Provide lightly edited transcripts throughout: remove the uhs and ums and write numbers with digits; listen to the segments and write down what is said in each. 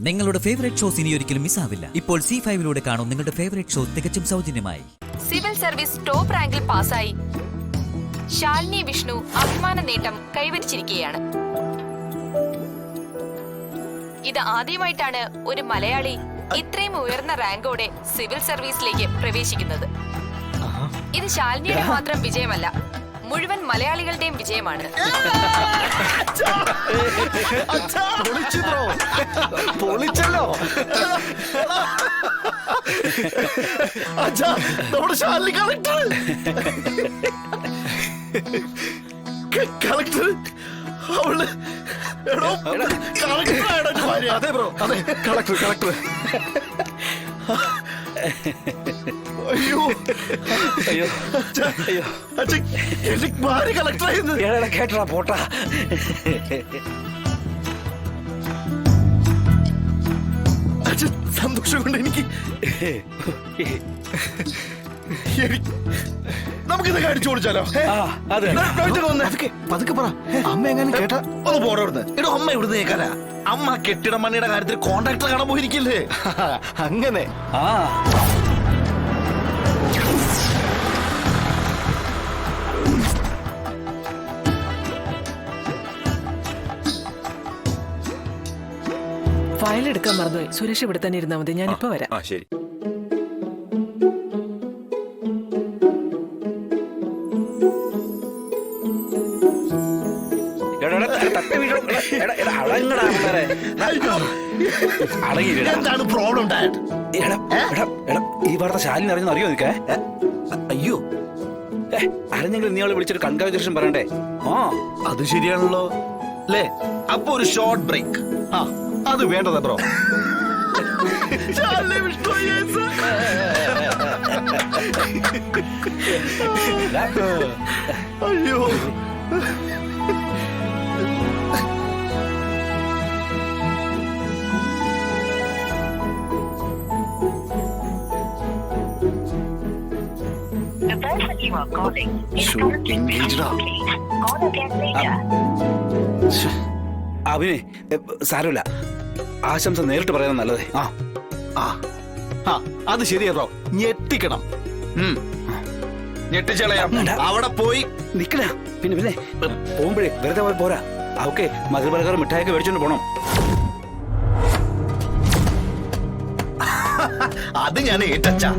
നിങ്ങളുടെ favourite shows ഇനി ഒരിക്കലും മിസ്സാവില്ല. ഇപ്പോൾ C5 കാണും നിങ്ങളുടെ ഫേവറേറ്റ് ഷോ തികച്ചും സൗജന്യമായി. സിവിൽ സർവീസ് ടോപ്പ് റാങ്കിൽ പാസ്സായി ശാലിനി വിഷ്ണു അഭിമാന നേട്ടം കൈവരിച്ചിരിക്കുകയാണ്. ഇത് ആദ്യമായിട്ടാണ് ഒരു മലയാളി ഇത്രയും ഉയർന്ന റാങ്കോടെ സിവിൽ സർവീസിലേക്ക് പ്രവേശിക്കുന്നത്. ഇത് ശാലിനിയുടെ മാത്രം വിജയമല്ല, മുഴുവൻ മലയാളികളുടെയും വിജയമാണ്. അതെ ബ്രോ, അതെ കളക്ടർ. അയ്യോ അയ്യോ അയ്യോ ഭാര്യ കളക്ടറായിരുന്നു. കേട്ട പോട്ടാ. സന്തോഷം കൊണ്ട് എനിക്ക് നമുക്കിത് കാണിച്ചു കൊടുച്ചാലോ? പതുക്കെ പറ. അമ്മ എങ്ങനെ കേട്ടാ ഒന്ന് പോടവിടുന്ന്. എടോ, അമ്മ ഇവിടുന്ന് കേൾക്കാനാ. അമ്മ കെട്ടിട മണ്ണിയുടെ കാര്യത്തിൽ കോൺട്രാക്ടർ കാണാൻ പോയിരിക്കില്ലേ? അങ്ങനെ ഫയൽ എടുക്കാൻ മറന്നുപോയി. സുരേഷ് ഇവിടെ തന്നെ ഇരുന്നാ മതി, ഞാനിപ്പോ വരാം. ശരി. എന്താണ് പ്രോബ്ലം? ഈ വാർത്ത ശാലിനി അറിഞ്ഞു അറിയോ നിൽക്കേ? അയ്യോ, അറിഞ്ഞെങ്കിൽ നീ അവളെ വിളിച്ചൊരു കൺഗ്രാജുലേഷൻ പറയണ്ടേ? അത് ശരിയാണല്ലോ അല്ലേ? അപ്പൊ ഒരു ഷോർട്ട് ബ്രേക്ക് അത് വേണ്ടതാ ബ്രോ. അയ്യോ, അഭിനേ, സാരമില്ല, ആശംസ നേരിട്ട് പറയുന്നത് നല്ലതേ. അത് ശരിയാ ബ്രോ. ഞെട്ടിക്കണം, ഞെട്ടിച്ചളയാം. അവിടെ പോയി നിക്കല. പിന്നെ പോകുമ്പോഴേ വെറുതെ പോയി പോരാ. അവക്കെ മധുരപലഹാരം മിഠായിയൊക്കെ മേടിച്ചോണ്ട് പോണം. അത് ഞാൻ ഏറ്റച്ചാ.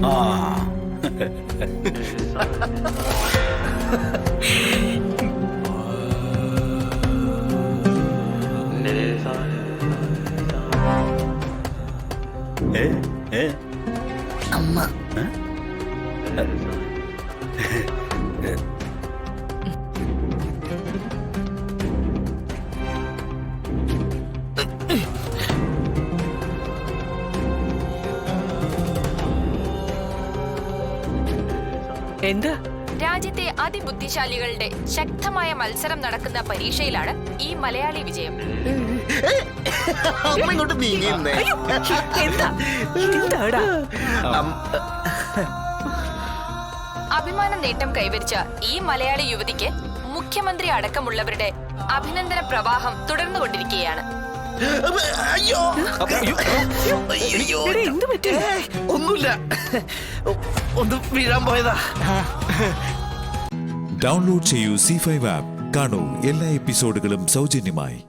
അമ്മ എന്താ? രാജ്യത്തെ അതിബുദ്ധിശാലികളുടെ ശക്തമായ മത്സരം നടക്കുന്ന പരീക്ഷയിലാണ് ഈ മലയാളി വിജയം. ഇങ്ങോട്ട് നീങ്ങിയിരുന്നേ. അഭിമാന നേട്ടം കൈവരിച്ച ഈ മലയാളി യുവതിക്ക് മുഖ്യമന്ത്രി അടക്കമുള്ളവരുടെ അഭിനന്ദന പ്രവാഹം തുടർന്നുകൊണ്ടിരിക്കുകയാണ്. ഒന്നുമില്ല, ഒന്ന് വീഴാൻ പോയതാ. ഡൗൺലോഡ് ചെയ്യൂ C5 ആപ്പ്. കാണൂ എല്ലാ എപ്പിസോഡുകളും സൗജന്യമായി.